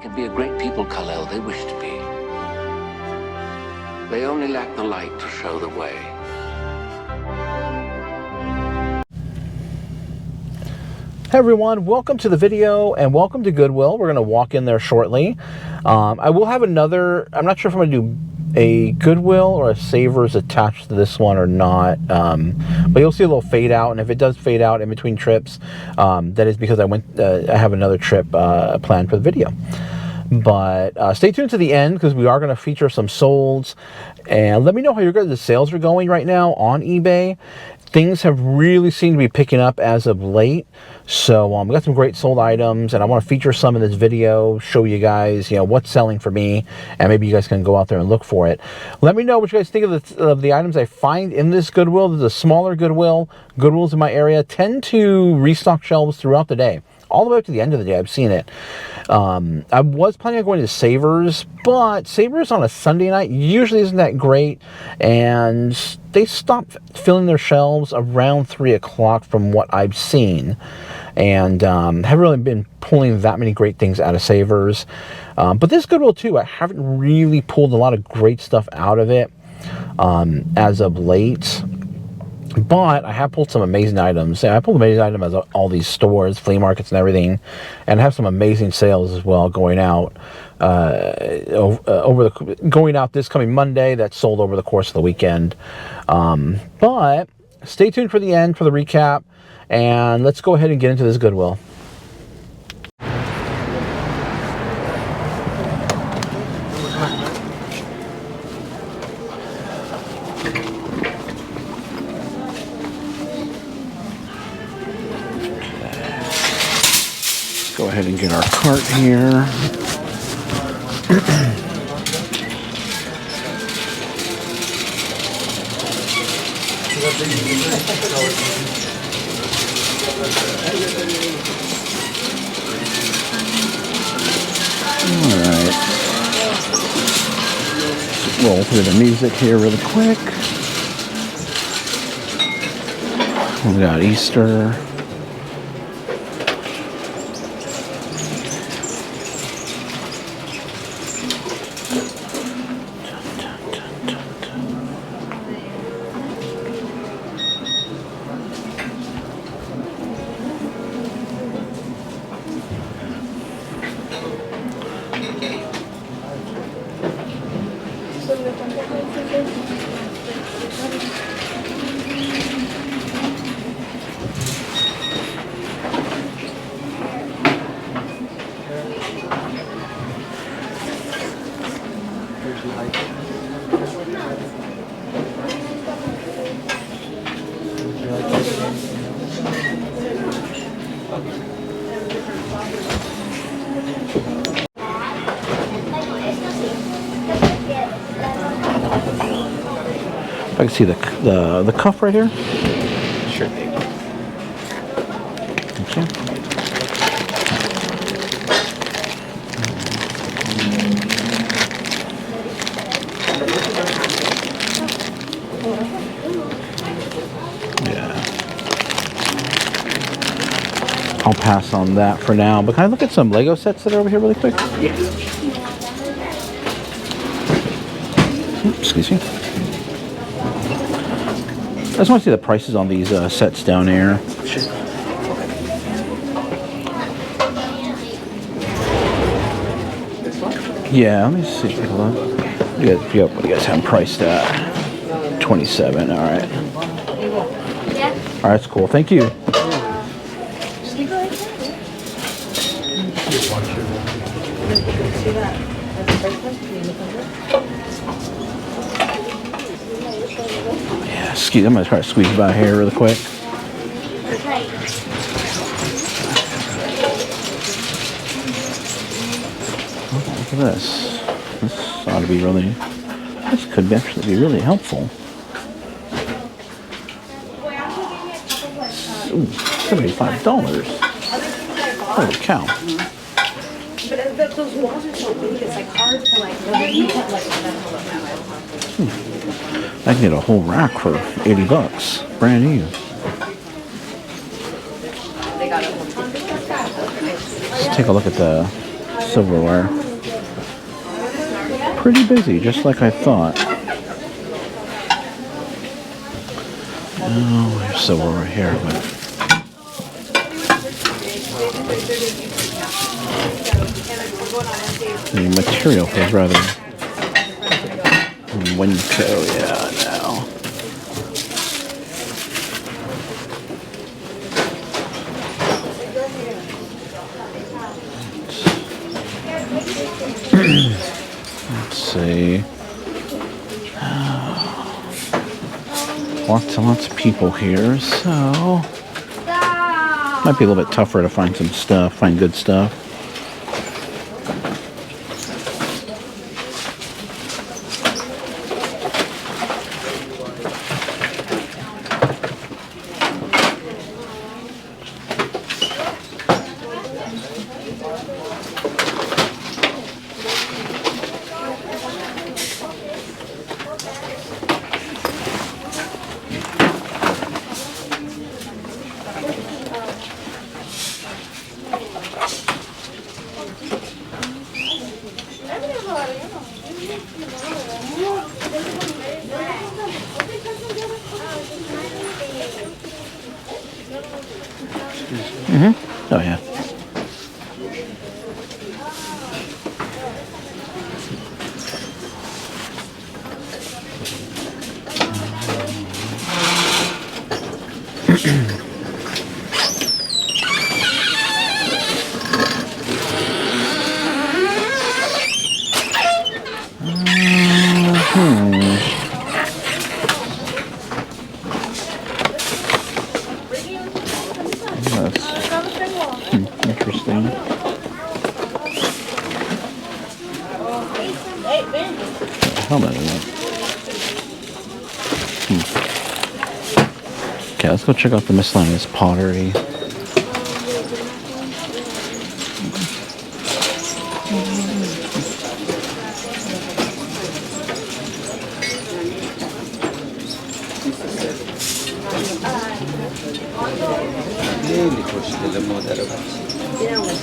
can be a great people, Kal-El, they wish to be. They only lack the light to show the way. Hey everyone, welcome to the video and welcome to Goodwill. We're going to walk in there shortly. I will have another, I'm not sure if I'm going to do a Goodwill or a Savers attached to this one or not, but you'll see a little fade out, and if it does fade out in between trips, that is because I have another trip planned for the video. But stay tuned to the end because we are going to feature some solds, and let me know how your guys' sales are going right now on eBay. Things have really seemed to be picking up as of late, so we got some great sold items, and I want to feature some in this video, show you guys, what's selling for me, and maybe you guys can go out there and look for it. Let me know what you guys think of the items I find in this Goodwill. This is a smaller Goodwill. Goodwills in my area tend to restock shelves throughout the day. All the way up to the end of the day, I've seen it. I was planning on going to Savers, but Savers on a Sunday night usually isn't that great, and they stop filling their shelves around 3 o'clock from what I've seen, and haven't really been pulling that many great things out of Savers. But this Goodwill too, I haven't really pulled a lot of great stuff out of it as of late. But I have pulled some amazing items. I pulled amazing items at all these stores, flea markets and everything, and have some amazing sales as well going out going out this coming Monday. That's sold over the course of the weekend. But stay tuned for the end for the recap, and let's go ahead and get into this Goodwill. Go ahead and get our cart here. Alright. Roll through the music here really quick. We got Easter. I can see the cuff right here. Sure thing. Okay. Yeah. I'll pass on that for now. But can I look at some Lego sets that are over here really quick? Yeah. Excuse me. I just want to see the prices on these sets down there. Yeah, let me see. Take a look. What do you guys have them priced at? 27. All right. All right, that's cool. Thank you. Yeah, excuse me, I'm gonna try to squeeze by here really quick. Oh, look at this. This ought to be really, this could actually be really helpful. Ooh, $75. Holy cow. But those walls are so big, it's like hard to I can get a whole rack for 80 bucks, brand new. Let's take a look at the silverware. Pretty busy, just like I thought. Oh, there's silverware here, but the material feels rather Winco, yeah, now. Let's see. Lots and lots of people here, so might be a little bit tougher to find some stuff, find good stuff. Oh yeah. Interesting. Helmet. Okay, let's go check out the miscellaneous pottery.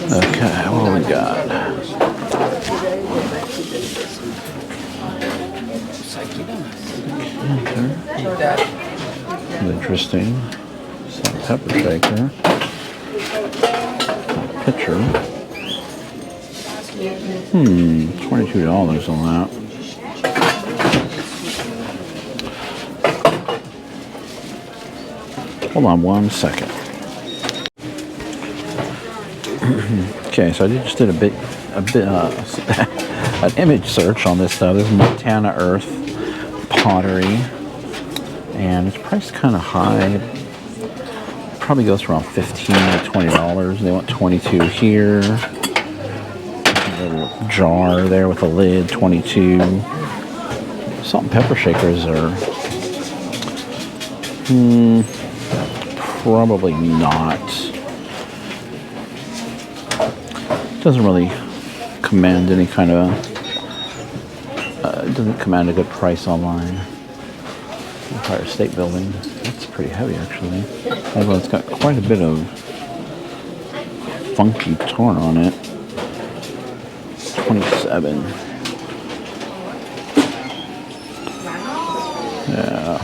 Okay, what do we got? Interesting. Salt and pepper shaker. Pitcher. $22 on that. Hold on one second. Okay, so I just did an image search on this stuff. This is Montana Earth pottery, and it's priced kind of high. Probably goes for around $15 to $20. They want $22 here. A little jar there with a lid, $22. Salt and pepper shakers are probably not. Doesn't really command any kind of doesn't command a good price online. Empire State Building, that's pretty heavy actually, although it's got quite a bit of funky torn on it. 27. Yeah.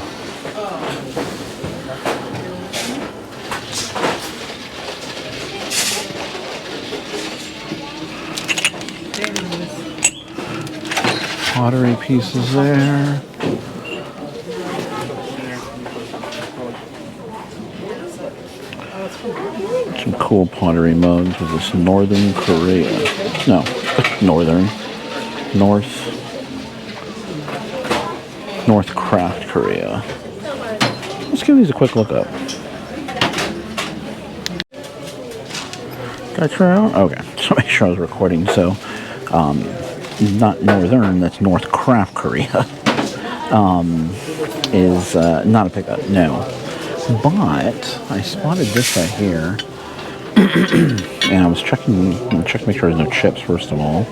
Pottery pieces there. Some cool pottery mugs with this Northern Korea. No, North Craft Korea. Let's give these a quick look up. Did I turn out? Okay, so make sure I was recording. So, not Northern, that's North Craft Korea. Is not a pickup, no. But I spotted this right here, and I was checking to make sure there's no chips first of all.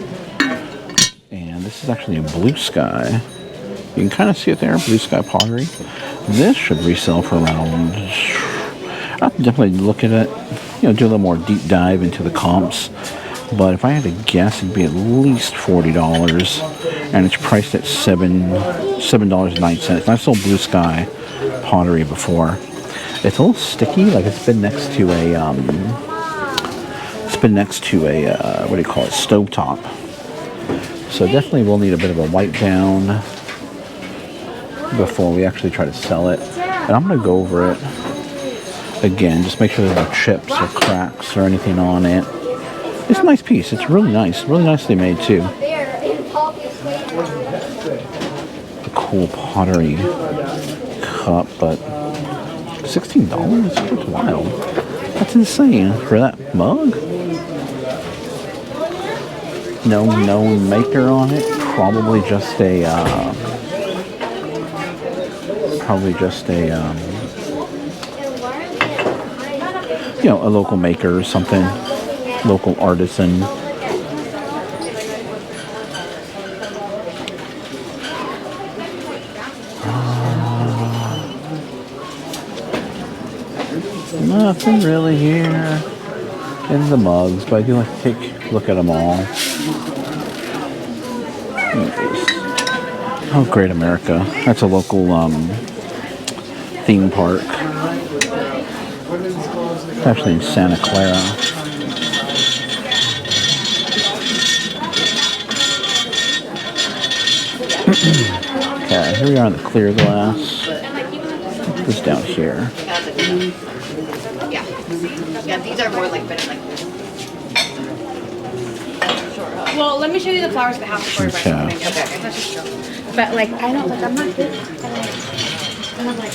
And this is actually a Blue Sky. You can kind of see it there, Blue Sky pottery. This should resell for around. I'll definitely look at it, do a little more deep dive into the comps. But if I had to guess, it'd be at least $40, and it's priced at $7.09. I've sold Blue Sky pottery before. It's a little sticky, like it's been next to a what do you call it, stovetop. So definitely we'll need a bit of a wipe down before we actually try to sell it. And I'm gonna go over it again, just make sure there's no chips or cracks or anything on it. It's a nice piece. It's really nice, really nicely made too. A cool pottery cup, but $16? That's wild. That's insane for that mug. No known maker on it. Probably just a you know, a local maker or something, local artisan. Nothing really here in the mugs, but I do like to take a look at them all. Oh, Great America. That's a local theme park. It's actually in Santa Clara. Okay, here we are on the clear glass. Put this down here. Yeah, these are more like better like. Well, let me show you the flowers that have before Okay. I okay, that's just true. But like, I don't like, I'm not good. And I'm like,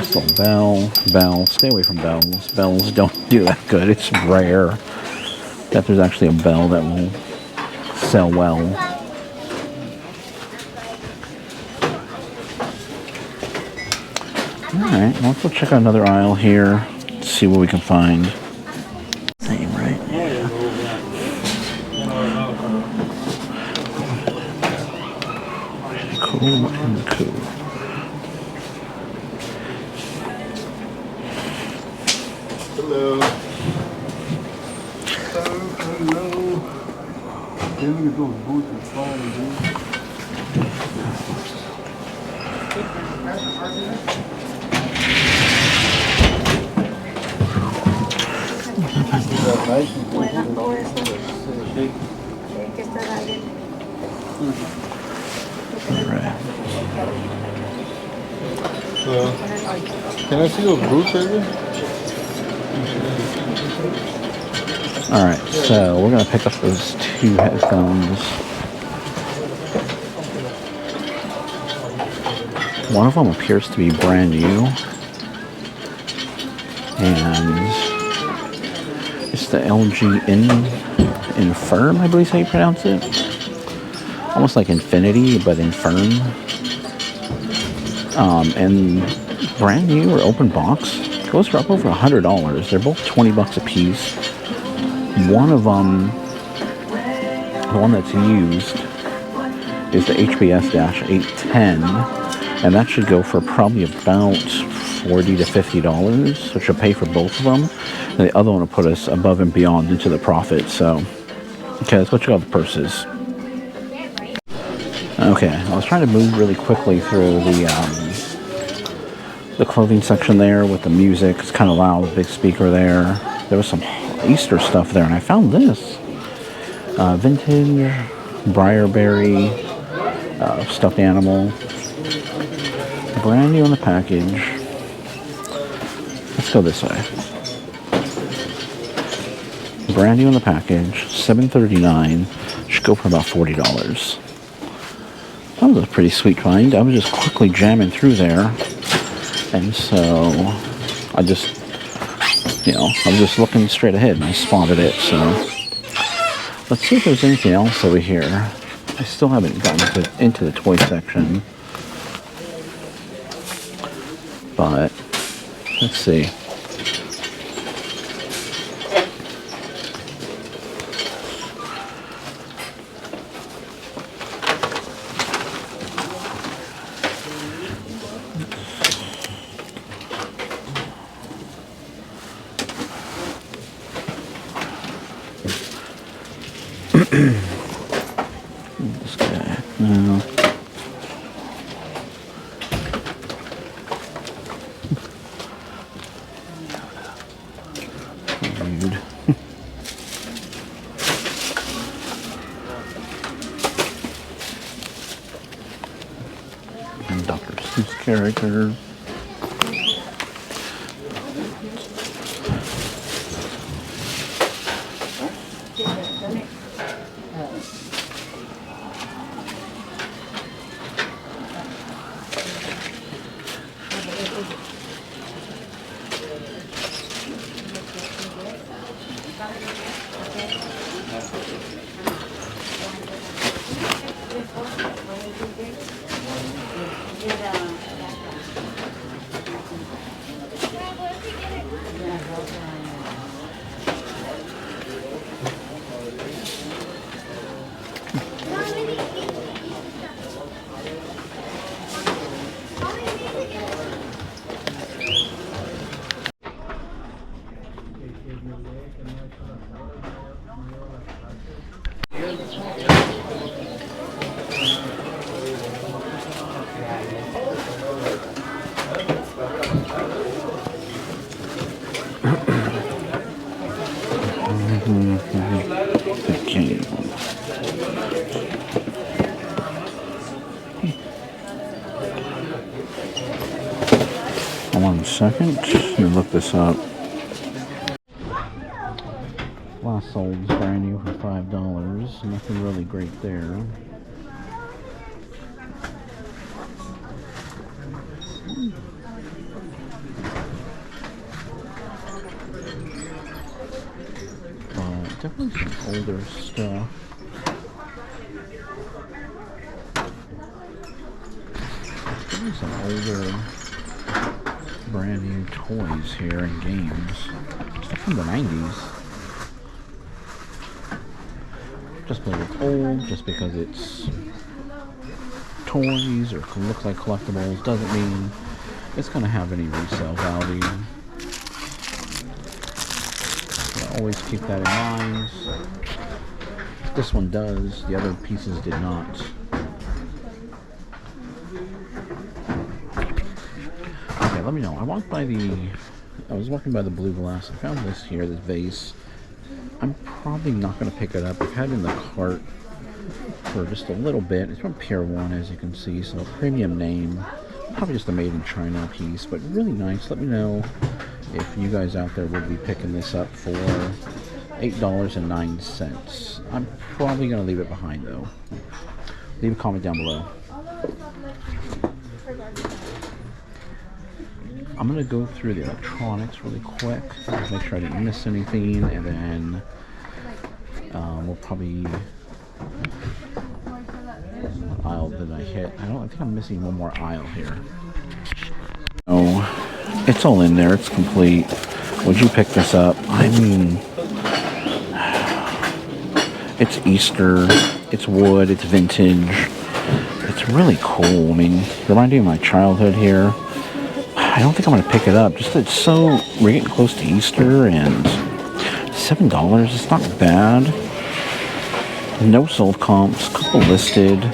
So bell. Stay away from bells. Bells don't do that good. It's rare that there's actually a bell that will sell well. Alright, well, let's go check out another aisle here. See what we can find. Same, right? Yeah. Cool and cool. Hello. Hello. Yeah, look at those boots are fine, dude. Alright. Can I see those boots right there? Alright, so we're going to pick up those two headphones. One of them appears to be brand new. And it's the LG Infirm, I believe is how you pronounce it. Almost like Infinity, but Infirm. And brand new or open box. Goes for up over $100. They're both $20 a piece. One of them, the one that's used, is the HBS-810, and that should go for probably about $40 to $50, so it should pay for both of them. And the other one will put us above and beyond into the profit. So, okay, let's go check out the purses. Okay, I was trying to move really quickly through the clothing section there with the music. It's kind of loud, big speaker there. There was some Easter stuff there, and I found this vintage Briarberry stuffed animal, brand new on the package. Let's go this way. Brand new on the package, $7.39. Should go for about $40. That was a pretty sweet find. I was just quickly jamming through there, and so I just, you know, I was just looking straight ahead and I spotted it. So let's see if there's anything else over here. I still haven't gotten into the toy section, but let's see. This guy. No. Weird. And Dr. Seuss characters. Okay. One second. Let me look this up. Last sold brand new for $5. Nothing really great there. Definitely some older stuff. Definitely some older brand new toys here and games. Stuff from the 90s. Just because it's old, just because it's toys or looks like collectibles, doesn't mean it's going to have any resale value. Always keep that in mind. This one does, the other pieces did not. Okay, let me know. I was walking by the blue glass. I found this here, this vase. I'm probably not going to pick it up. I've had it in the cart for just a little bit. It's from Pier 1, as you can see, so premium name. Probably just a made in China piece, but really nice. Let me know if you guys out there would be picking this up for $8.09. I'm probably going to leave it behind though. Leave a comment down below. I'm going to go through the electronics really quick, make sure I didn't miss anything, and then we'll probably... What aisle did I hit? I think I'm missing one more aisle here. Oh, it's all in there. It's complete. Would you pick this up? I mean, it's Easter. It's wood. It's vintage. It's really cool. I mean, reminding me of my childhood here. I don't think I'm going to pick it up. Just it's so, we're getting close to Easter, and $7, it's not bad. No sold comps, couple listed.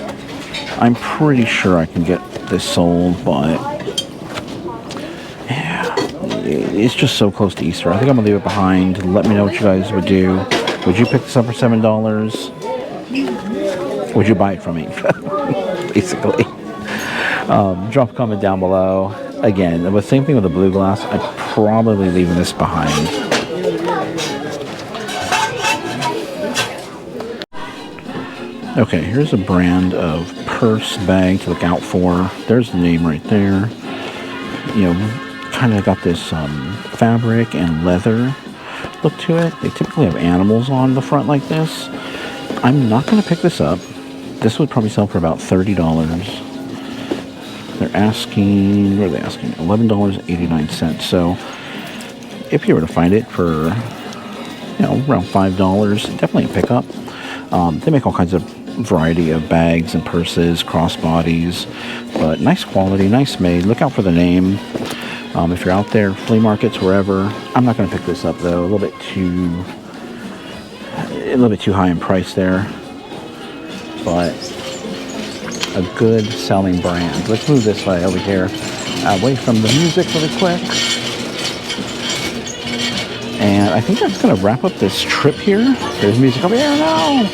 I'm pretty sure I can get this sold, but yeah, it's just so close to Easter. I think I'm going to leave it behind. Let me know what you guys would do. Would you pick this up for $7? Would you buy it from me? Basically. Drop a comment down below. Again, the same thing with the blue glass. I'm probably leaving this behind. Okay, here's a brand of purse bag to look out for. There's the name right there. You know, kind of got this fabric and leather look to it. They typically have animals on the front like this. I'm not going to pick this up. This would probably sell for about $30. They're asking, what are they asking? $11.89. So if you were to find it for, you know, around $5, definitely a pickup. They make all kinds of variety of bags and purses, crossbodies, but nice quality, nice made. Look out for the name. If you're out there, flea markets, wherever. I'm not going to pick this up though. A little bit too a little bit too high in price there, but a good selling brand. Let's move this way over here, away from the music really quick. And I think that's gonna wrap up this trip here. There's music over here now.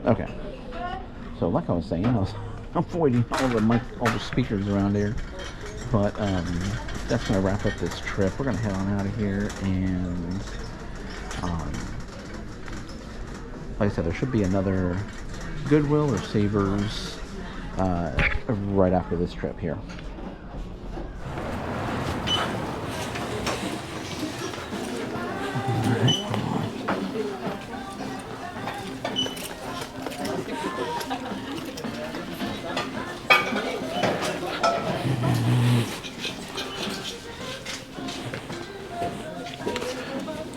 Okay. So like I was saying, I was avoiding all the speakers around here. But that's gonna wrap up this trip. We're gonna head on out of here, and like I said, there should be another Goodwill or Savers right after this trip here.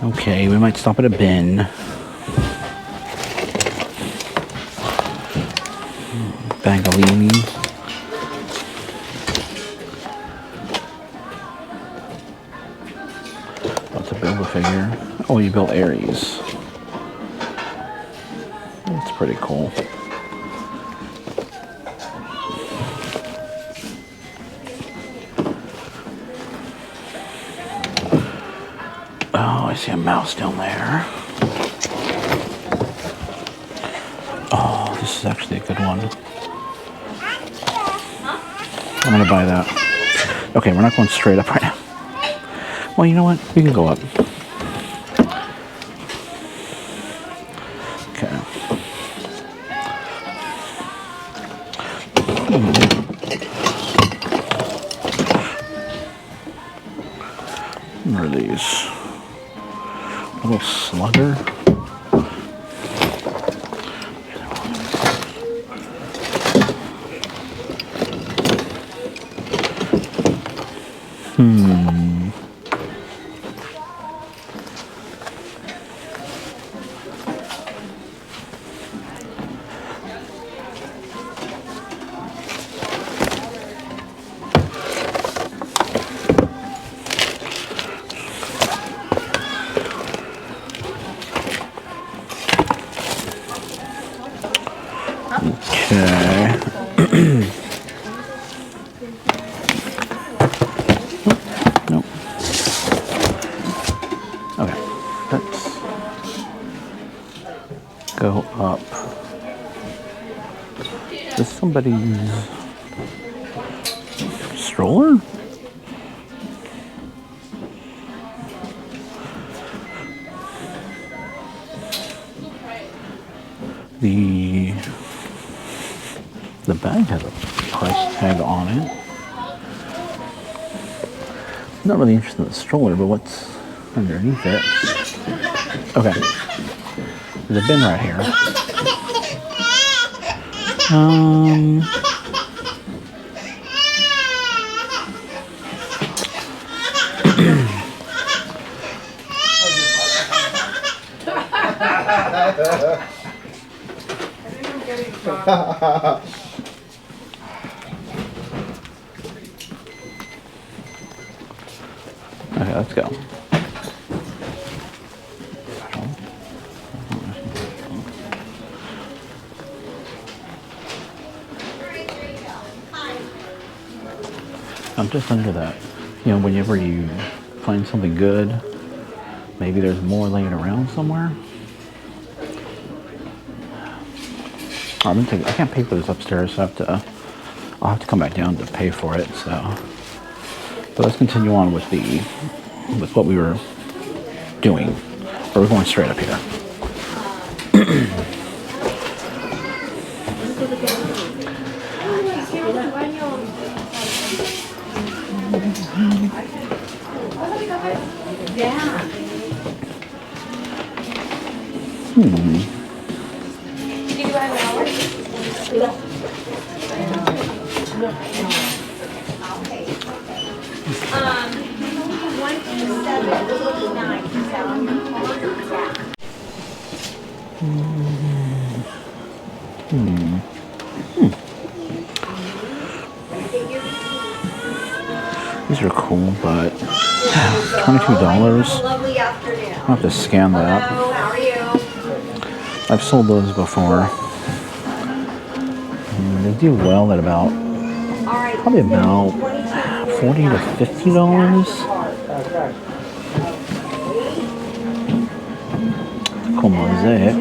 Okay, we might stop at a bin. Bangalini. What's a Build-A-Figure? Oh, you built Aries. That's pretty cool. Oh, I see a mouse down there. Oh, this is actually a good one. I'm gonna buy that. Okay, we're not going straight up right now. Well, you know what? We can go up. Okay. What are these? A little slugger. Okay. Nope. Okay. Let's go up. Is this somebody's stroller? The bag has a price tag on it. I'm not really interested in the stroller, but what's underneath it? Okay. There's a bin right here. Okay, let's go. I'm just under that. You know, whenever you find something good, maybe there's more laying around somewhere. I can't pay for this upstairs, so I'll have to come back down to pay for it. So, but let's continue on with what we were doing. Or we're going straight up here. These are cool, but $22. Lovely afternoon. I'll have to scan that. Hello, how are you? I've sold those before. And they do well at about, probably about $40 to $50. Cool mosaic.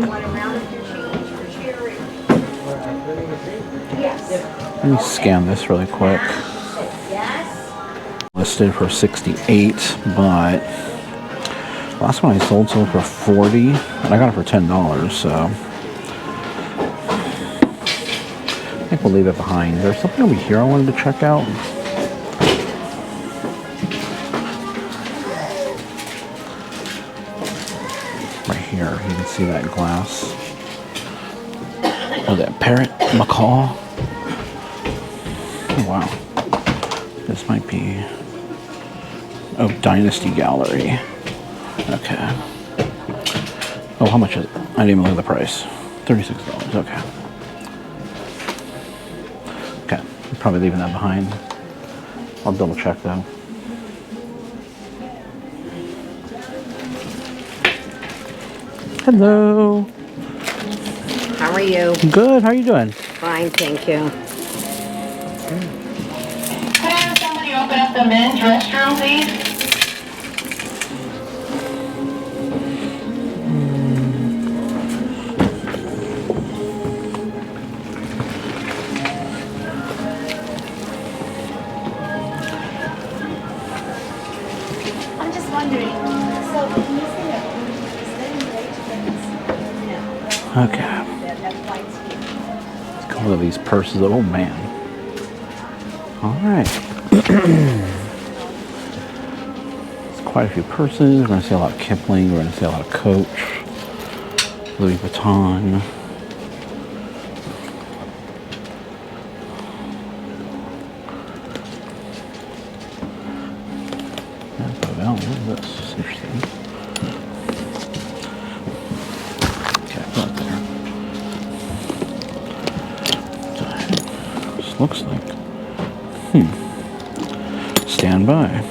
Let me scan this really quick. Listed for 68, but last one I sold for 40, and I got it for $10. So I think we'll leave it behind. There's something over here I wanted to check out. Right here, you can see that glass. Oh, that parrot macaw. Oh, wow. This might be... Oh, Dynasty Gallery. Okay. Oh, how much is it? I didn't even look at the price. $36. Okay. Okay. I'm probably leaving that behind. I'll double check though. Hello. How are you? Good. How are you doing? Fine, thank you. Could I have somebody open up the men's restroom, please? I'm just wondering. So when you say that, is there any way to get this? No. Okay. That flight's here. Let's go to these purses. Oh man. All right. It's quite a few purses. We're going to see a lot of Kipling. We're going to see a lot of Coach, Louis Vuitton. Well, what is this? Interesting. Okay, put it there. This looks like. Stand by.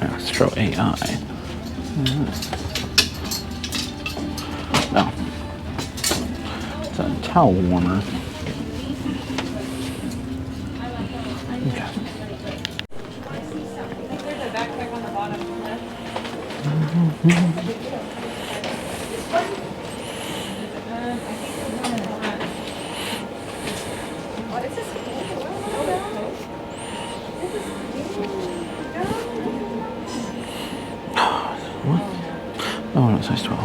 Astro AI. No. It's a towel warmer. Okay. Oh, no, size 12.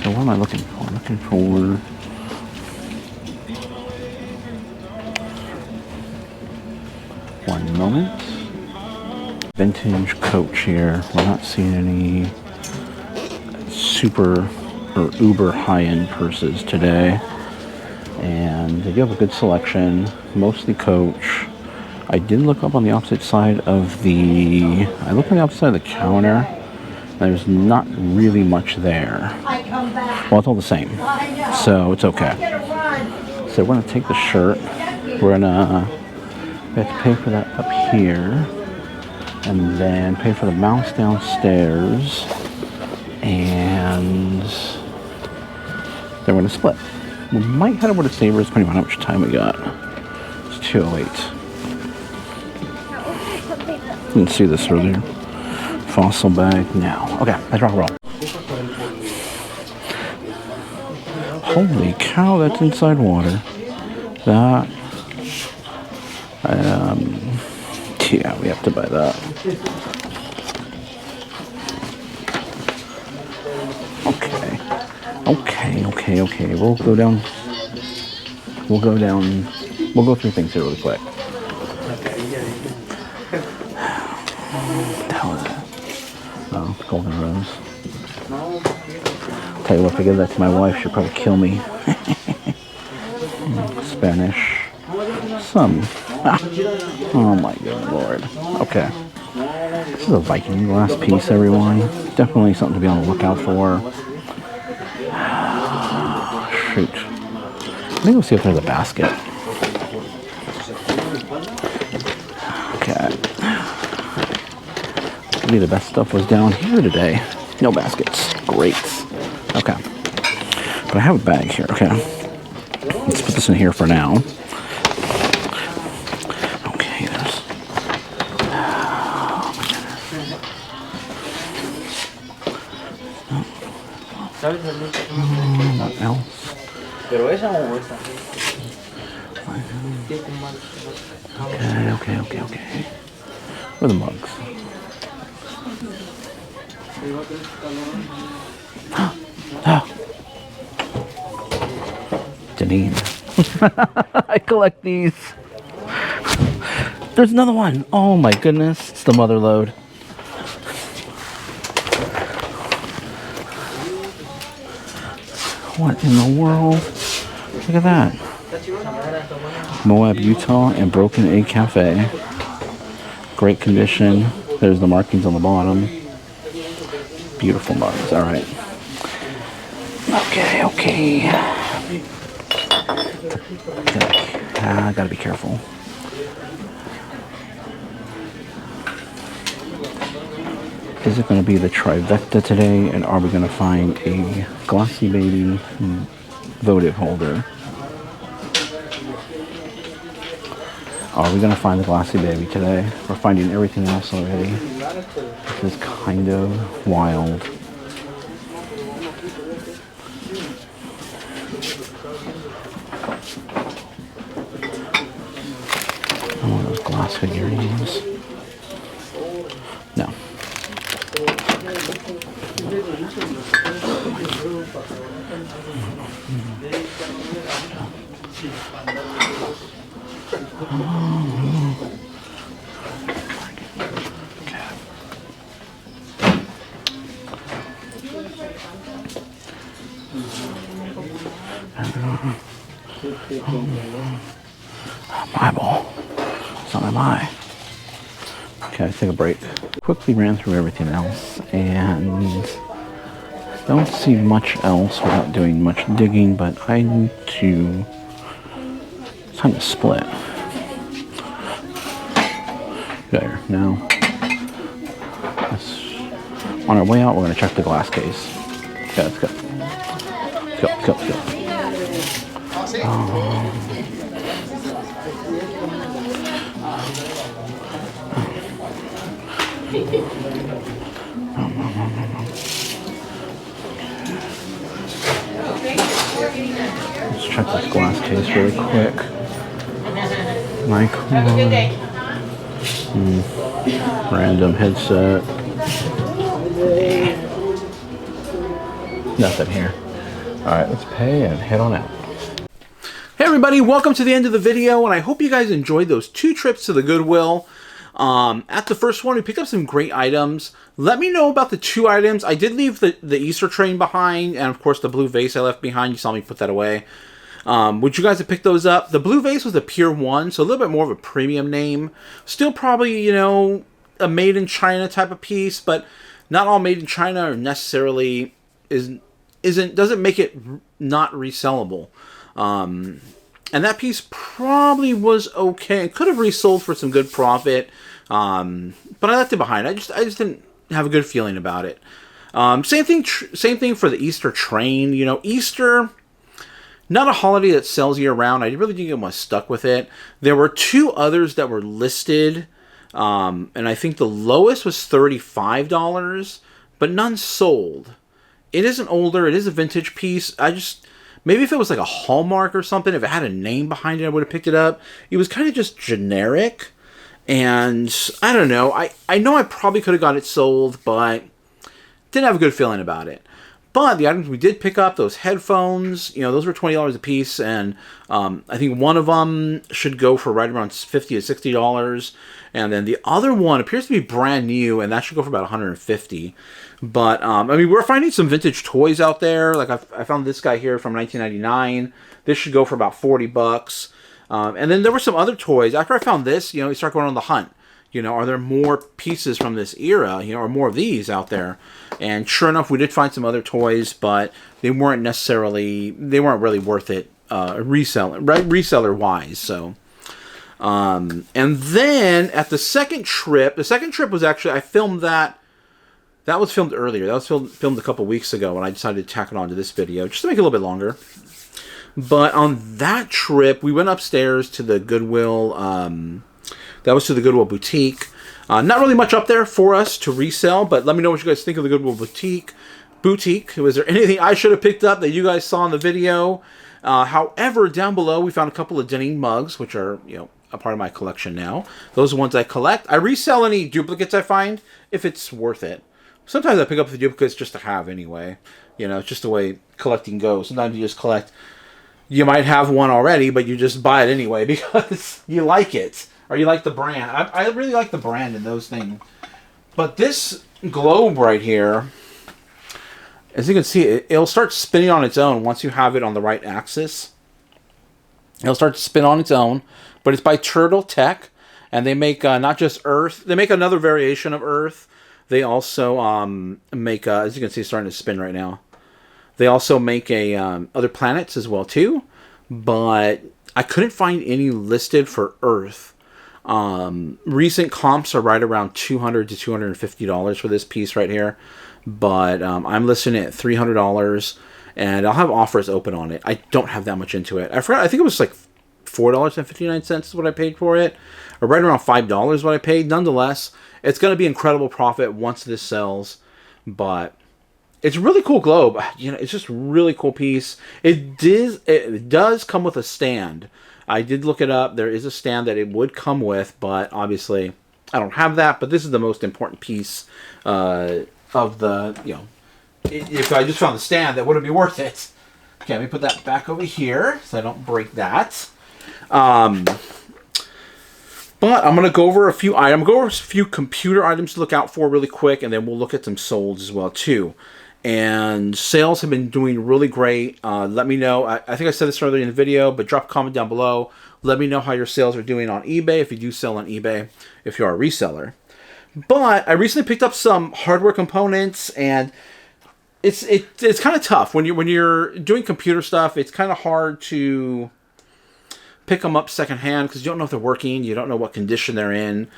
So what am I looking for? I'm looking for one moment. Vintage Coach here. We're not seeing any super or uber high-end purses today. And they do have a good selection, mostly Coach. I did look up on the opposite side of the, I looked on the opposite side of the counter. There's not really much there. Well, it's all the same, so it's okay. So we're gonna take the shirt. We're gonna we have to pay for that up here, and then pay for the mouse downstairs, and Then we're going to split. We might head over to Savers, depending on how much time we got. It's 2:08. You can see this earlier. Fossil bag now. Okay, let's rock and roll. Holy cow, that's inside water. That. Yeah, we have to buy that. Okay. We'll go down. We'll go through things here really quick. What the hell is that? Oh, golden rose. Tell you what, if I give that to my wife, she'll probably kill me. Spanish. Some. Oh my good lord. Okay. This is a Viking glass piece, everyone. Definitely something to be on the lookout for. Shoot. Maybe we'll see if there's a basket. Okay. Maybe the best stuff was down here today. No baskets. Great. Okay. But I have a bag here. Okay. Let's put this in here for now. Okay, there's... What else? Okay. Where are the mugs? Janine. I collect these. There's another one. Oh my goodness. It's the mother load. What in the world? Look at that. Moab, Utah, and Broken Egg Cafe. Great condition. There's the markings on the bottom. Beautiful mugs. All right. Okay. I gotta be careful. Is it going to be the trifecta today, and are we going to find a Glossy Baby votive holder? Are we going to find the Glossy Baby today? We're finding everything else already. This is kind of wild. One of those glass figurines. No. My ball. It's not my eye. Okay, let's take a break. Quickly ran through everything else and don't see much else without doing much digging, but I need to... It's time to split. There, now. On our way out, we're going to check the glass case. Okay, let's go. Let's go. Let's check this glass case really quick. Microphone. Random headset. Nothing here. Alright, let's pay and head on out. Hey everybody, welcome to the end of the video, and I hope you guys enjoyed those 2 trips to the Goodwill. At the first one, we picked up some great items. Let me know about the 2 items. I did leave the Easter train behind, and of course the blue vase I left behind. You saw me put that away. Would you guys have picked those up? The blue vase was a Pier 1, so a little bit more of a premium name. Still probably, you know, a made in China type of piece, but not all made in China are necessarily doesn't make it not resellable. And that piece probably was okay. It could have resold for some good profit, but I left it behind. I just didn't have a good feeling about it. Same thing for the Easter train. You know, Easter, not a holiday that sells year round. I really didn't get much stuck with it. There were 2 others that were listed, and I think the lowest was $35, but none sold. It is an older, it is a vintage piece. Maybe if it was like a Hallmark or something, if it had a name behind it, I would have picked it up. It was kind of just generic, and I don't know. I know I probably could have got it sold, but didn't have a good feeling about it. But the items we did pick up, those headphones, those were $20 a piece, and I think one of them should go for right around $50 to $60, and then the other one appears to be brand new, and that should go for about $150. But I mean, we're finding some vintage toys out there. Like I found this guy here from 1999. This should go for about $40. And then there were some other toys. After I found this, you start going on the hunt. Are there more pieces from this era, or more of these out there? And sure enough, we did find some other toys, but they weren't really worth it reseller wise. So, and then at the second trip was actually, I filmed that was filmed earlier. That was filmed a couple weeks ago, and I decided to tack it onto this video just to make it a little bit longer. But on that trip, we went upstairs to the Goodwill. That was to the Goodwill boutique. Not really much up there for us to resell, but let me know what you guys think of the Goodwill boutique. Was there anything I should have picked up that you guys saw in the video? However, down below we found a couple of Denning mugs, which are a part of my collection now. Those are ones I collect. I resell any duplicates I find if it's worth it. Sometimes I pick up the duplicates just to have anyway. It's just the way collecting goes. Sometimes you just collect. You might have one already, but you just buy it anyway because you like it. Or you like the brand. I really like the brand in those things. But this globe right here, as you can see, it'll start spinning on its own once you have it on the right axis. It'll start to spin on its own. But it's by Turtle Tech. And they make not just Earth. They make another variation of Earth. They also make, as you can see, it's starting to spin right now. They also make other planets as well, too. But I couldn't find any listed for Earth. Recent comps are right around $200 to $250 for this piece right here, but I'm listing it at $300, and I'll have offers open on it. I don't have that much into it. I forgot. I think it was like $4.59 is what I paid for it, or right around $5 what I paid. Nonetheless, it's going to be incredible profit once this sells, but it's a really cool globe. It's just a really cool piece. It does come with a stand. I did look it up. There is a stand that it would come with, but obviously I don't have that. But this is the most important piece of the, if I just found the stand, that wouldn't be worth it. Okay, let me put that back over here so I don't break that. But I'm going to go over a few items. I'm going to go over a few computer items to look out for really quick, and then we'll look at some solds as well, too. And sales have been doing really great. Let me know. I think I said this earlier in the video, but drop a comment down below. Let me know how your sales are doing on eBay, if you do sell on eBay, if you are a reseller. But I recently picked up some hardware components, and it's kind of tough when you're doing computer stuff. It's kind of hard to pick them up secondhand because you don't know if they're working. You don't know what condition they're in.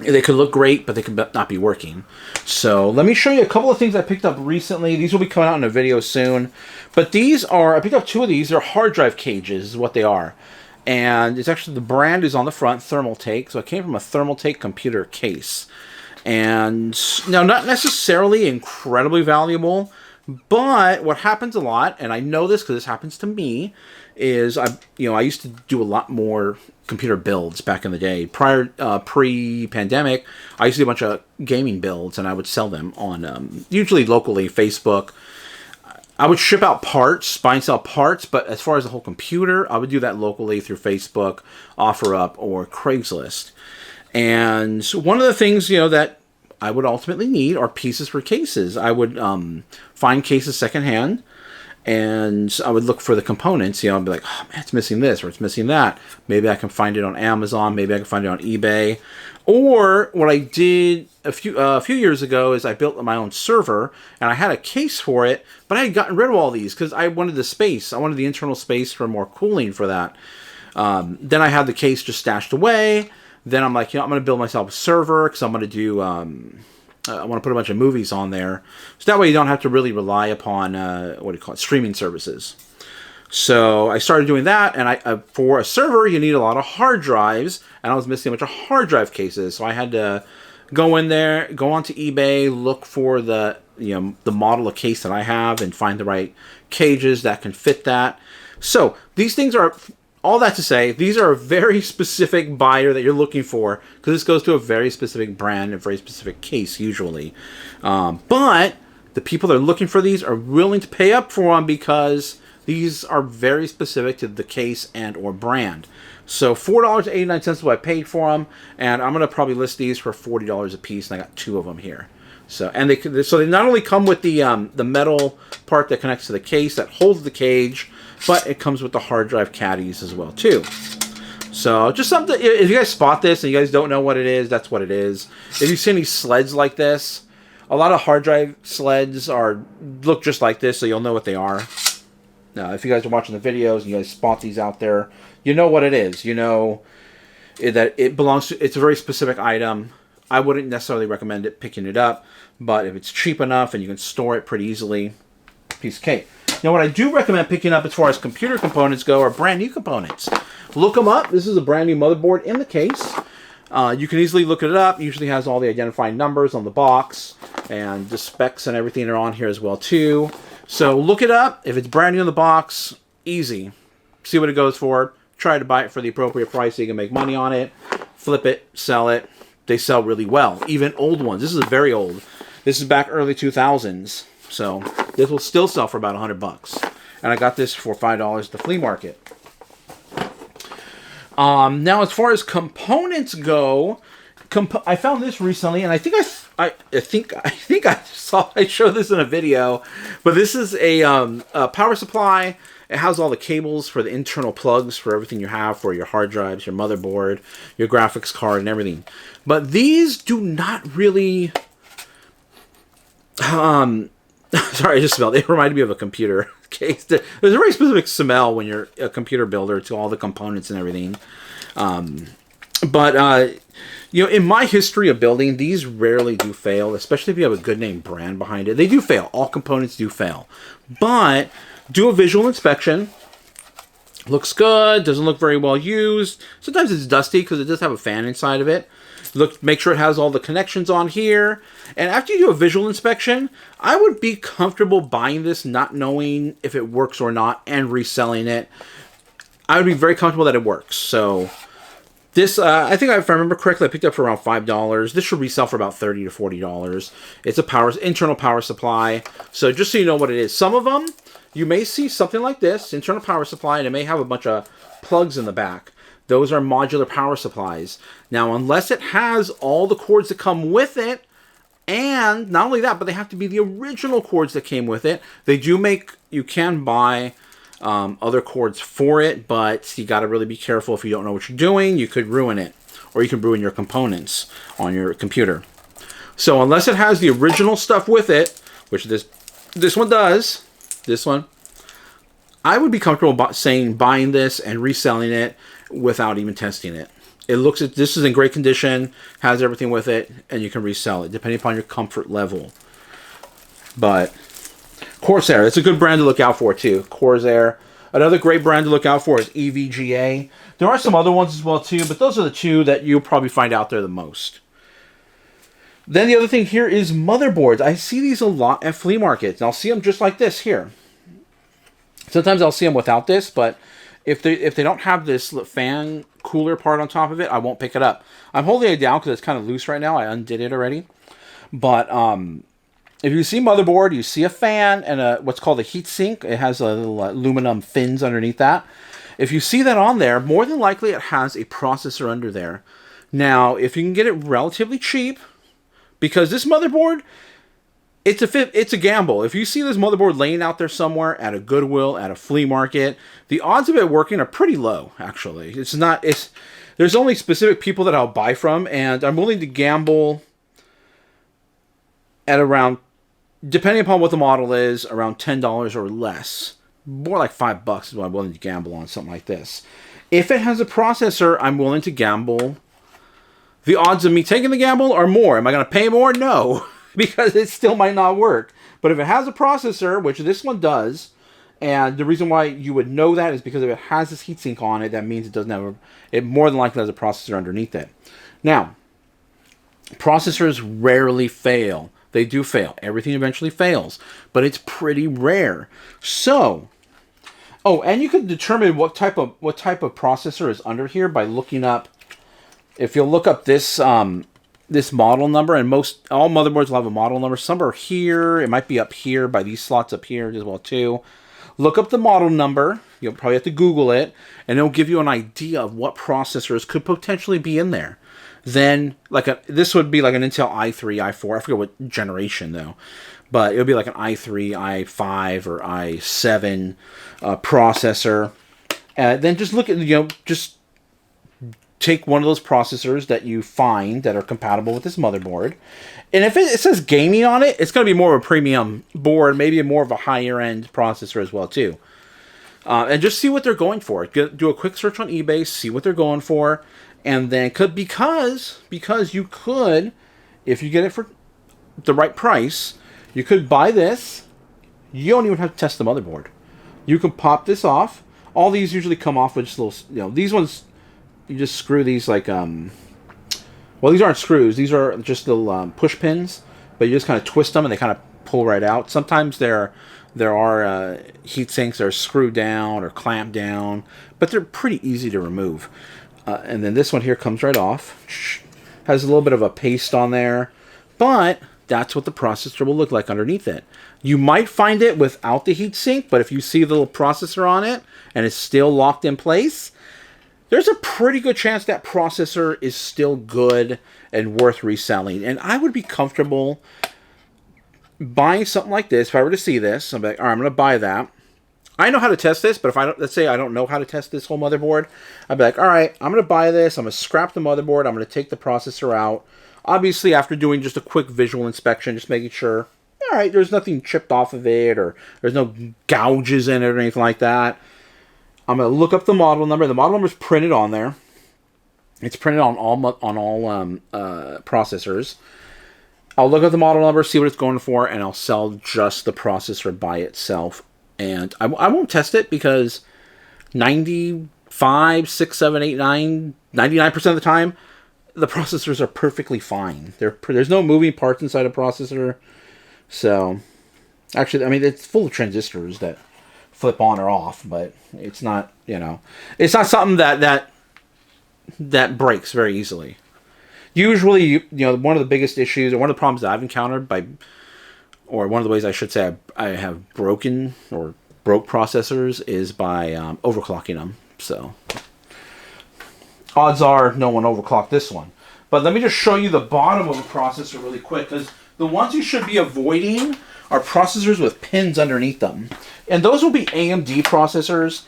They could look great, but they could not be working. So let me show you a couple of things I picked up recently. These will be coming out in a video soon. But I picked up 2 of these. They're hard drive cages is what they are. And it's actually, the brand is on the front, Thermaltake. So it came from a Thermaltake computer case. And now, not necessarily incredibly valuable, but what happens a lot, and I know this because this happens to me, is I used to do a lot more computer builds back in the day. Pre-pandemic, I used to do a bunch of gaming builds, and I would sell them on usually locally, Facebook. I would ship out parts, buy and sell parts, but as far as the whole computer, I would do that locally through Facebook, OfferUp, or Craigslist. And one of the things that I would ultimately need are pieces for cases. I would find cases secondhand, and I would look for the components. I'd be like, oh man, it's missing this or it's missing that. Maybe I can find it on Amazon. Maybe I can find it on eBay. Or what I did a few years ago is I built my own server, and I had a case for it, but I had gotten rid of all these because I wanted the space. I wanted the internal space for more cooling for that. Then I had the case just stashed away. Then I'm like, I'm going to build myself a server because I'm going to do I want to put a bunch of movies on there. So that way you don't have to really rely upon, streaming services. So I started doing that, and for a server, you need a lot of hard drives, and I was missing a bunch of hard drive cases. So I had to go in there, go onto eBay, look for the model of case that I have, and find the right cages that can fit that. So these things are, all that to say, these are a very specific buyer that you're looking for, because this goes to a very specific brand, a very specific case usually. But the people that are looking for these are willing to pay up for them, because these are very specific to the case and or brand. So $4.89 is what I paid for them, and I'm going to probably list these for $40 a piece, and I got 2 of them here. So they not only come with the metal part that connects to the case that holds the cage, but it comes with the hard drive caddies as well too. So just something, if you guys spot this and you guys don't know what it is, that's what it is. If you see any sleds like this, a lot of hard drive sleds look just like this, so you'll know what they are. Now, if you guys are watching the videos and you guys spot these out there, you know what it is. You know that it belongs to, it's a very specific item. I wouldn't necessarily recommend picking it up, but if it's cheap enough and you can store it pretty easily, piece of cake. Now, what I do recommend picking up as far as computer components go are brand new components. Look them up. This is a brand new motherboard in the case. You can easily look it up. It usually has all the identifying numbers on the box, and the specs and everything are on here as well too. So look it up. If it's brand new in the box, easy. See what it goes for. Try to buy it for the appropriate price so you can make money on it. Flip it, sell it. They sell really well. Even old ones. This is very old. This is back early 2000s. So this will still sell for about $100. And I got this for $5 at the flea market. Now, as far as components go, I found this recently, and I think I showed this in a video, but this is a power supply. It has all the cables for the internal plugs for everything you have for your hard drives, your motherboard, your graphics card, and everything. But these do not really. Sorry, I just smelled. It reminded me of a computer case. There's a very specific smell when you're a computer builder to all the components and everything. In my history of building, these rarely do fail, especially if you have a good name brand behind it. They do fail. All components do fail. But do a visual inspection. Looks good. Doesn't look very well used. Sometimes it's dusty because it does have a fan inside of it. Make sure it has all the connections on here. And after you do a visual inspection, I would be comfortable buying this, not knowing if it works or not, and reselling it. I would be very comfortable that it works. So this, I think if I remember correctly, I picked it up for around $5. This should resell for about $30 to $40. It's a internal power supply. So just so you know what it is. Some of them, you may see something like this, internal power supply, and it may have a bunch of plugs in the back. Those are modular power supplies. Now, unless it has all the cords that come with it, and not only that, but they have to be the original cords that came with it. You can buy other cords for it, but you got to really be careful. If you don't know what you're doing, you could ruin it, or you can ruin your components on your computer. So unless it has the original stuff with it, which this one does, this one, I would be comfortable buying this and reselling it without even testing it. This is in great condition, has everything with it, and you can resell it depending upon your comfort level. But Corsair, it's a good brand to look out for too. Corsair. Another great brand to look out for is EVGA. There are some other ones as well too, but those are the two that you'll probably find out there the most. Then the other thing here is motherboards. I see these a lot at flea markets, and I'll see them just like this here. Sometimes I'll see them without this, but if they don't have this fan cooler part on top of it, I won't pick it up. I'm holding it down because it's kind of loose right now. I undid it already. But if you see motherboard, you see a fan and what's called a heat sink. It has a little aluminum fins underneath that. If you see that on there, more than likely it has a processor under there. Now, if you can get it relatively cheap, because this motherboard, it's a gamble. If you see this motherboard laying out there somewhere at a Goodwill, at a flea market, the odds of it working are pretty low, actually. There's only specific people that I'll buy from, and I'm willing to gamble at around, depending upon what the model is, around $10 or less. More like $5 is what I'm willing to gamble on something like this. If it has a processor, I'm willing to gamble. The odds of me taking the gamble are more. Am I going to pay more? No. because it still might not work. But if it has a processor, which this one does, and the reason why you would know that is because if it has this heatsink on it, that means it doesn't have it more than likely has a processor underneath it. Now, processors rarely fail. They do fail. Everything eventually fails, but it's pretty rare. So, oh, and you can determine what type of processor is under here by looking up. If you'll look up this this model number, and all motherboards will have a model number. Some are here. It might be up here by these slots up here as well too. Look up the model number. You'll probably have to Google it, and it'll give you an idea of what processors could potentially be in there. Then, this would be like an Intel i3, i4. I forget what generation though, but it would be like an i3, i5, or i7 processor. Then just look at just take one of those processors that you find that are compatible with this motherboard. And if it says gaming on it, it's going to be more of a premium board, maybe more of a higher end processor as well too. And just see what they're going for. Do a quick search on eBay, see what they're going for, and then because you could, if you get it for the right price, you could buy this. You don't even have to test the motherboard. You can pop this off. All these usually come off with just little, these ones, you just screw these like, well, these aren't screws. These are just little push pins, but you just kind of twist them and they kind of pull right out. Sometimes there are heat sinks that are screwed down or clamped down, but they're pretty easy to remove. And then this one here comes right off. Has a little bit of a paste on there, but that's what the processor will look like underneath it. You might find it without the heatsink, but if you see the little processor on it and it's still locked in place, there's a pretty good chance that processor is still good and worth reselling. And I would be comfortable buying something like this. If I were to see this, I'm like, all right, I'm going to buy that. I know how to test this, but if let's say I don't know how to test this whole motherboard, I'd be like, all right, I'm going to buy this. I'm going to scrap the motherboard. I'm going to take the processor out. Obviously, after doing just a quick visual inspection, just making sure, all right, there's nothing chipped off of it or there's no gouges in it or anything like that. I'm going to look up the model number. The model number is printed on there. It's printed on all processors. I'll look at the model number, see what it's going for, and I'll sell just the processor by itself. And I won't test it because 95, 6, 7, 8, 9, 99% of the time, the processors are perfectly fine. There's no moving parts inside a processor. So, actually, I mean, it's full of transistors that flip on or off, but it's not, it's not something that breaks very easily. Usually, one of the biggest issues, or one of the problems that I've encountered or one of the ways I should say I have broke processors is by overclocking them. So, odds are no one overclocked this one. But let me just show you the bottom of the processor really quick, because the ones you should be avoiding are processors with pins underneath them. And those will be AMD processors.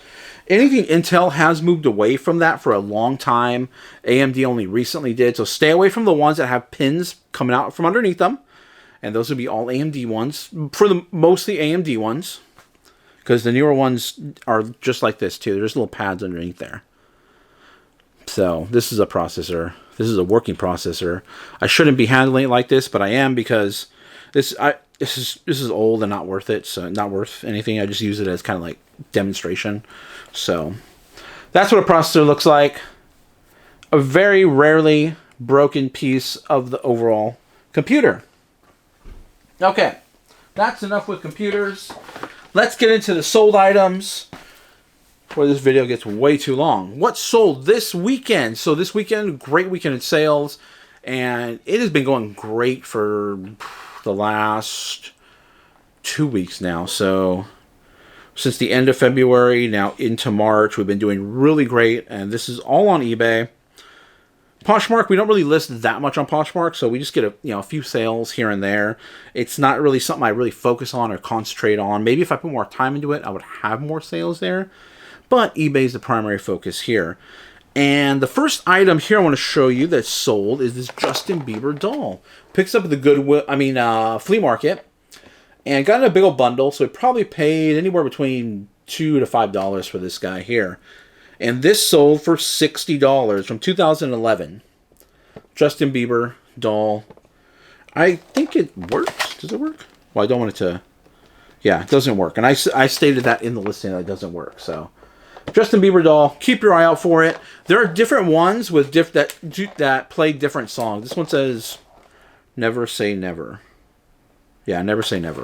Anything Intel has moved away from that for a long time. AMD only recently did. So stay away from the ones that have pins coming out from underneath them. And those would be all AMD ones. Mostly AMD ones. Because the newer ones are just like this too. There's little pads underneath there. So this is a processor. This is a working processor. I shouldn't be handling it like this, but I am, because this is old and not worth it. So not worth anything. I just use it as kind of like demonstration. So that's what a processor looks like. A very rarely broken piece of the overall computer. Okay, that's enough with computers. Let's get into the sold items, where this video gets way too long. What sold this weekend? So this weekend, great weekend in sales, and it has been going great for the last 2 weeks now. So since the end of February, now into March, we've been doing really great, and this is all on eBay. Poshmark, we don't really list that much on Poshmark, so we just get a few sales here and there. It's not really something I really focus on or concentrate on. Maybe if I put more time into it, I would have more sales there. But eBay is the primary focus here. And the first item here I want to show you that's sold is this Justin Bieber doll. Picks up at the Goodwill, flea market, and got in a big old bundle. So it probably paid anywhere between $2 to $5 for this guy here. And this sold for $60 from 2011. Justin Bieber doll. I think it works. Does it work? Well, I don't want it to... Yeah, it doesn't work. And I stated that in the listing that it doesn't work. So, Justin Bieber doll. Keep your eye out for it. There are different ones with that play different songs. This one says, "Never Say Never." Yeah, never say never.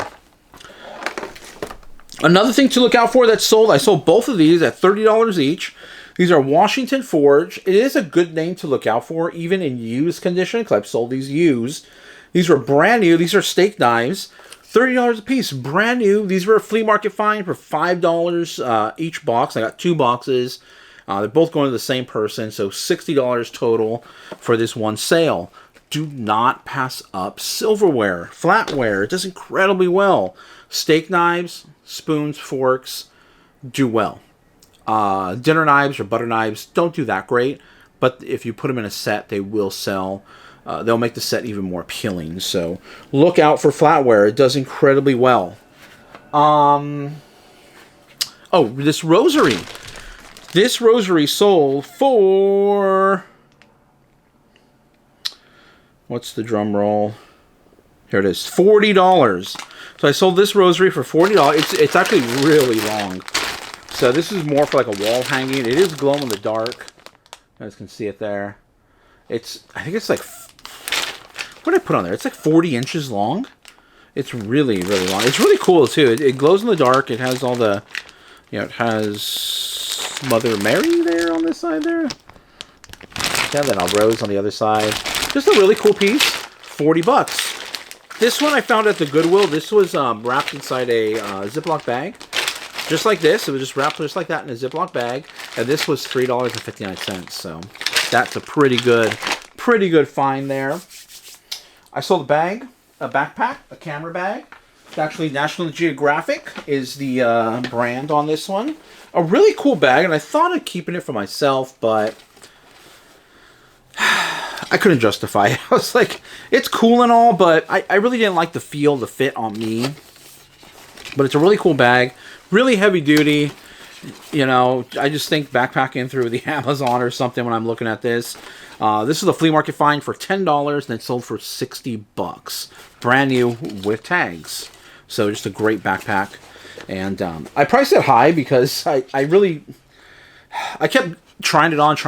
Another thing to look out for that's sold. I sold both of these at $30 each. These are Washington Forge. It is a good name to look out for, even in used condition, because I've sold these used. These were brand new. These are steak knives. $30 a piece. Brand new. These were a flea market find for $5 each box. I got 2 boxes. They're both going to the same person, so $60 total for this one sale. Do not pass up silverware. Flatware. It does incredibly well. Steak knives, spoons, forks do well. Dinner knives or butter knives don't do that great, but if you put them in a set, they will sell. They'll make the set even more appealing. So look out for flatware. It does incredibly well. Oh, this rosary. This rosary sold for... What's the drum roll? Here it is. $40. So I sold this rosary for $40. It's actually really long. So this is more for like a wall hanging. It is glow in the dark. You guys can see it there. I think it's like, what did I put on there? It's like 40 inches long. It's really, really long. It's really cool too. It glows in the dark. It has all the, it has Mother Mary there on this side there. And then a rose on the other side. Just a really cool piece. $40. This one I found at the Goodwill. This was wrapped inside a Ziploc bag. Just like this. It was just wrapped just like that in a Ziploc bag. And this was $3.59. So that's a pretty good find there. I sold a bag, a backpack, a camera bag. It's actually National Geographic is the brand on this one. A really cool bag. And I thought of keeping it for myself, but I couldn't justify it. I was like, it's cool and all, but I really didn't like the feel, the fit on me. But it's a really cool bag. Really heavy duty. I just think backpacking through the Amazon or something when I'm looking at this. This is a flea market find for $10 and it sold for $60. Brand new with tags. So just a great backpack. And I priced it high because I kept trying it on,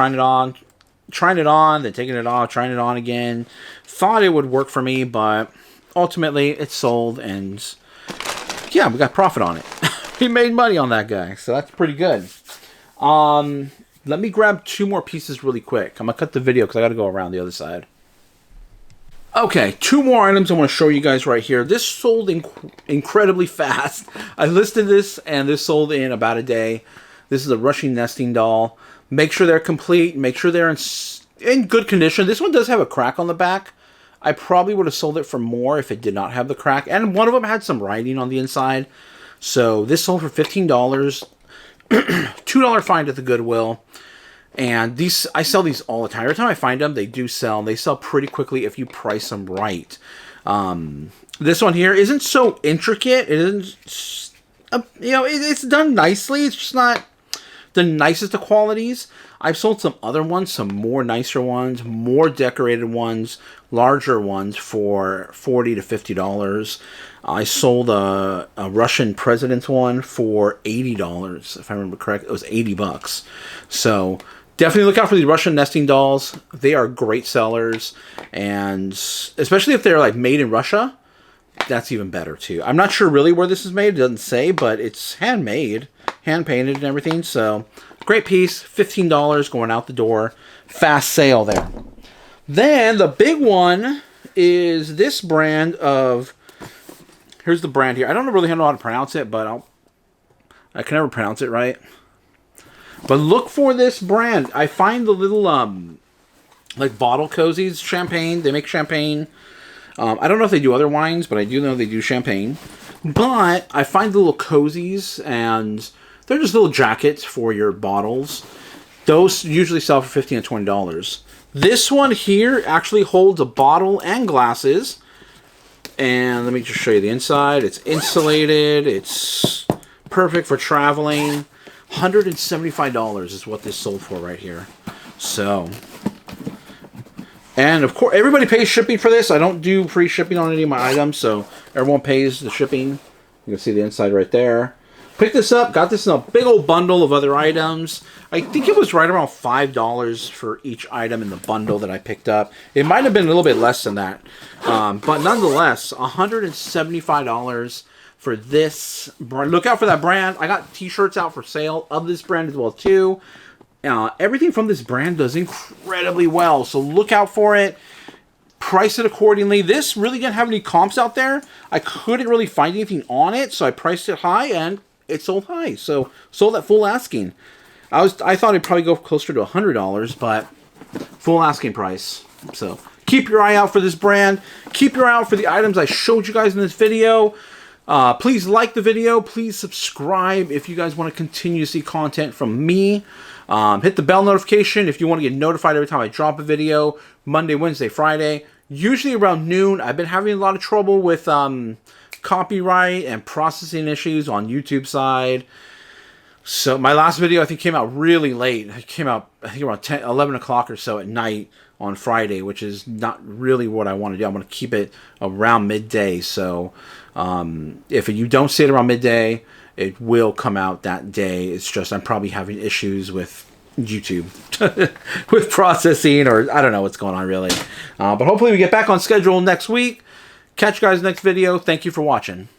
then taking it off, trying it on again. Thought it would work for me, but ultimately it sold, and yeah, we got profit on it. We made money on that guy, so that's pretty good. Let me grab 2 more pieces really quick. I'm gonna cut the video because I got to go around the other side. Okay, 2 more items I want to show you guys right here. This sold incredibly fast. I listed this, and this sold in about a day. This is a Russian nesting doll. Make sure they're complete. Make sure they're in good condition. This one does have a crack on the back. I probably would have sold it for more if it did not have the crack. And one of them had some writing on the inside. So this sold for $15. $2 find at the Goodwill. And these, I sell these all the time. Every time I find them, they do sell. They sell pretty quickly if you price them right. This one here isn't so intricate. It isn't, it's done nicely. It's just not the nicest of qualities. I've sold some other ones, some more nicer ones, more decorated ones, larger ones for $40 to $50. I sold a Russian president's one for $80, if I remember correct. It was $80. So definitely look out for these Russian nesting dolls. They are great sellers, and especially if they're like made in Russia, that's even better too. I'm not sure really where this is made. It doesn't say, but it's handmade, hand painted and everything. So great piece, $15 going out the door. Fast sale there. Then the big one is this brand of, here's the brand here. I don't really know how to pronounce it, but I can never pronounce it right. But look for this brand. I find the little like bottle cozies, champagne. They make champagne. I don't know if they do other wines, but I do know they do champagne. But I find the little cozies, and they're just little jackets for your bottles. Those usually sell for $15 to $20. This one here actually holds a bottle and glasses. And let me just show you the inside. It's insulated. It's perfect for traveling. $175 is what this sold for right here. So, And of course, everybody pays shipping for this. I don't do free shipping on any of my items, so everyone pays the shipping. You can see the inside right there. Picked this up, got this in a big old bundle of other items. I think it was right around $5 for each item in the bundle that I picked up. It might have been a little bit less than that. But nonetheless, $175 for this. Look out for that brand. I got t-shirts out for sale of this brand as well too. Everything from this brand does incredibly well, so look out for it. Price it accordingly. This really didn't have any comps out there. I couldn't really find anything on it, so I priced it high, and it sold high. So sold at full asking. I thought it'd probably go closer to $100, but full asking price. So keep your eye out for this brand. Keep your eye out for the items I showed you guys in this video. Please like the video. Please subscribe if you guys want to continue to see content from me. Hit the bell notification if you want to get notified every time I drop a video. Monday, Wednesday, Friday. Usually around noon. I've been having a lot of trouble with copyright and processing issues on YouTube side. So my last video I think came out really late. It came out I think around 11 o'clock or so at night on Friday, which is not really what I want to do. I want to keep it around midday. So if you don't see it around midday, it will come out that day. It's just I'm probably having issues with YouTube with processing, or I don't know what's going on really. But hopefully we get back on schedule next week. Catch you guys next video. Thank you for watching.